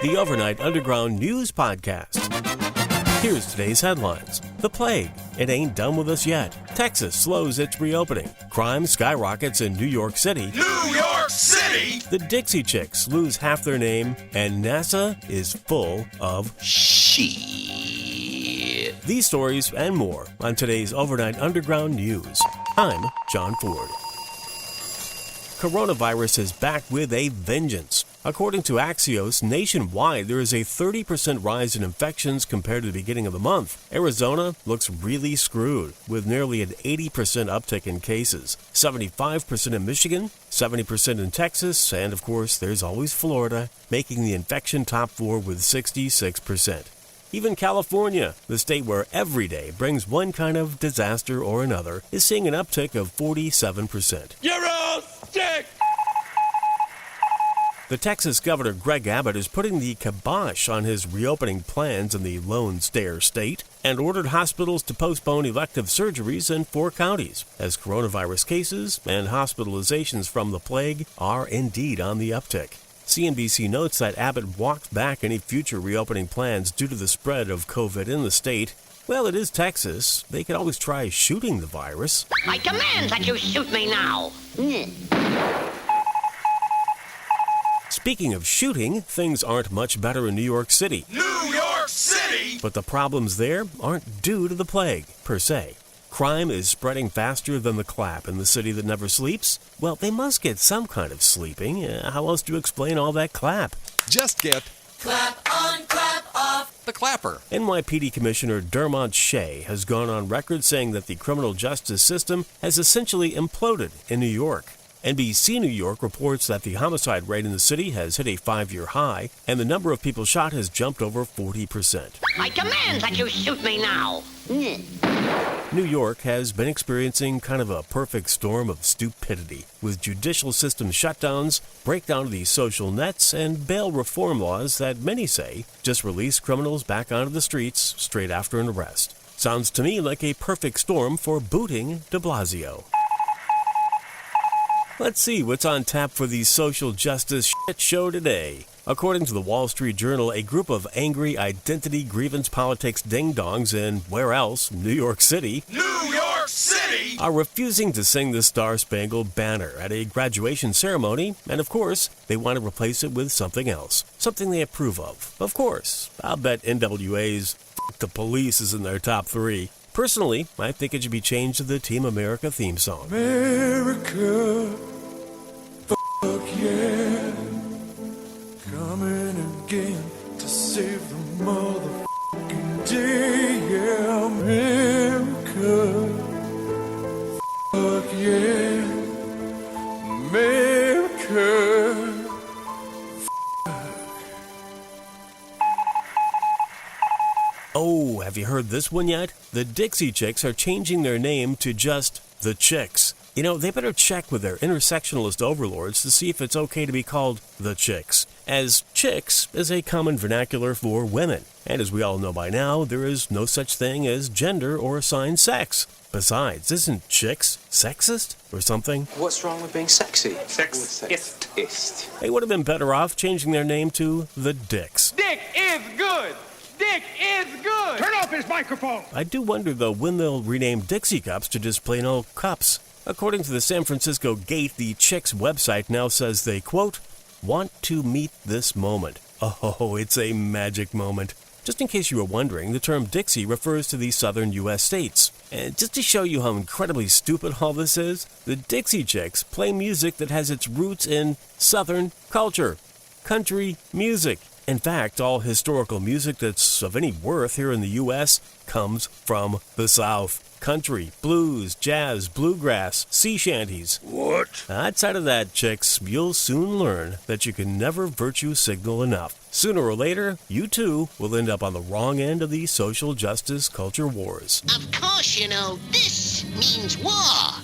the Overnight Underground News Podcast. Here's today's headlines. The plague. It ain't done with us yet. Texas slows its reopening. Crime skyrockets in New York City. New York City! The Dixie Chicks lose half their name, and NASA is full of shit. These stories and more on today's Overnight Underground News. I'm John Ford. Coronavirus is back with a vengeance. According to Axios, nationwide there is a 30% rise in infections compared to the beginning of the month. Arizona looks really screwed, with nearly an 80% uptick in cases, 75% in Michigan, 70% in Texas, and of course there's always Florida, making the infection top four with 66%. Even California, the state where every day brings one kind of disaster or another, is seeing an uptick of 47%. You're all sick! The Texas Governor Greg Abbott is putting the kibosh on his reopening plans in the Lone Star State and ordered hospitals to postpone elective surgeries in 4 counties, as coronavirus cases and hospitalizations from the plague are indeed on the uptick. CNBC notes that Abbott walked back any future reopening plans due to the spread of COVID in the state. Well, it is Texas. They could always try shooting the virus. I command that you shoot me now. Speaking of shooting, things aren't much better in New York City. New York City! But the problems there aren't due to the plague, per se. Crime is spreading faster than the clap in the city that never sleeps. Well, they must get some kind of sleeping. How else do you explain all that clap? Just get Clap on, clap off. the clapper. NYPD Commissioner Dermot Shea has gone on record saying that the criminal justice system has essentially imploded in New York. NBC New York reports that the homicide rate in the city has hit a 5-year high, and the number of people shot has jumped over 40%. I command that you shoot me now. New York has been experiencing kind of a perfect storm of stupidity, with judicial system shutdowns, breakdown of the social nets, and bail reform laws that many say just release criminals back onto the streets straight after an arrest. Sounds to me like a perfect storm for booting de Blasio. Let's see what's on tap for the social justice shit show today. According to the Wall Street Journal, a group of angry identity grievance politics ding-dongs in, where else, New York City, New York City! are refusing to sing the Star-Spangled Banner at a graduation ceremony, and of course, they want to replace it with something else, something they approve of. Of course, I'll bet NWA's "F*** the Police" is in their top 3. Personally, I think it should be changed to the Team America theme song. America, fuck yeah, coming again to save the motherfucking day, yeah, America, fuck yeah, America. Oh, have you heard this one yet? The Dixie Chicks are changing their name to just the Chicks. You know, they better check with their intersectionalist overlords to see if it's okay to be called the Chicks, as chicks is a common vernacular for women. And as we all know by now, there is no such thing as gender or assigned sex. Besides, isn't chicks sexist or something? What's wrong with being sexy? Sexist. They would have been better off changing their name to the Dicks. Dick is good! Dick is good! Turn off his microphone! I do wonder, though, when they'll rename Dixie Cups to just plain old cups. According to the San Francisco Gate, the Chicks website now says they, quote, want to meet this moment. Oh, it's a magic moment. Just in case you were wondering, the term Dixie refers to the southern U.S. states. And just to show you how incredibly stupid all this is, the Dixie Chicks play music that has its roots in southern culture, country music. In fact, all historical music that's of any worth here in the U.S. comes from the South. Country, blues, jazz, bluegrass, sea shanties. What? Outside of that, chicks, you'll soon learn that you can never virtue signal enough. Sooner or later, you too will end up on the wrong end of the social justice culture wars. Of course, you know, this means war.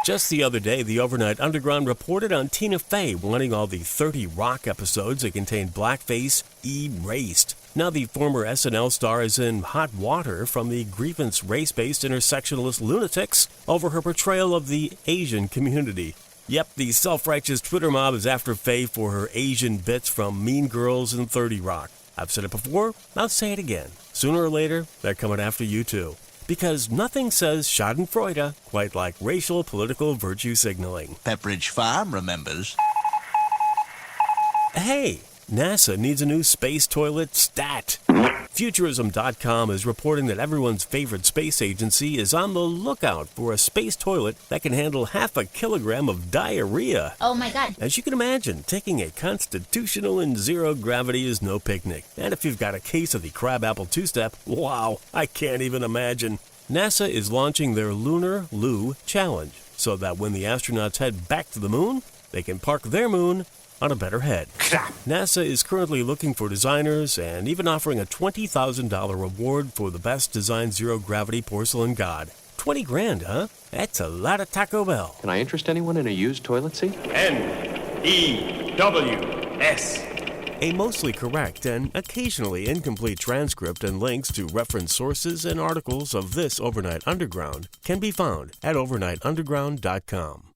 Just the other day, the Overnight Underground reported on Tina Fey wanting all the 30 Rock episodes that contained blackface erased. Now the former SNL star is in hot water from the grievance race-based intersectionalist lunatics over her portrayal of the Asian community. Yep, the self-righteous Twitter mob is after Faye for her Asian bits from Mean Girls and 30 Rock. I've said it before, I'll say it again. Sooner or later, they're coming after you too. Because nothing says schadenfreude quite like racial political virtue signaling. Pepperidge Farm remembers. Hey, NASA needs a new space toilet stat. Futurism.com is reporting that everyone's favorite space agency is on the lookout for a space toilet that can handle 0.5 kilogram of diarrhea. Oh my God. As you can imagine, taking a constitutional in zero gravity is no picnic. And if you've got a case of the crabapple two-step, wow, I can't even imagine. NASA is launching their Lunar Loo Challenge so that when the astronauts head back to the moon, they can park their moon on a better head. NASA is currently looking for designers and even offering a $20,000 reward for the best designed zero-gravity porcelain god. 20 grand, huh? That's a lot of Taco Bell. Can I interest anyone in a used toilet seat? N-E-W-S. A mostly correct and occasionally incomplete transcript and links to reference sources and articles of this Overnight Underground can be found at overnightundderground.com.